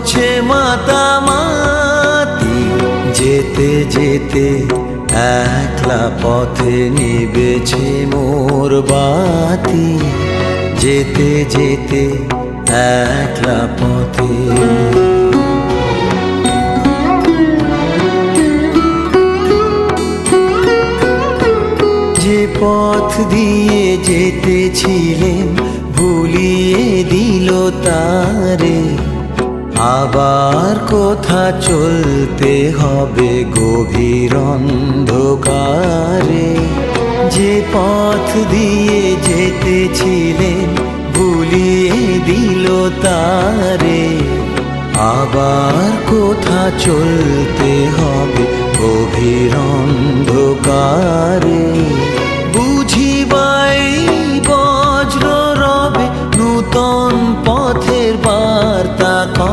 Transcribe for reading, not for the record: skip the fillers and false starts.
করছে মাতামাতি। যেতে যেতে একলা পথে নিবেছে মোর বাতি। যেতে যেতে একলা পথে। যে পথ দিয়ে যেতেছিলেন ভুলিয়ে দিল তারে। আবার কোথা চলতে হবে গভীর অন্ধকারে। যে পথ দিয়ে যেতেছিলেন ভুলিয়ে দিল তারে। আবার কোথা চলতে হবে গভীর অন্ধকারে।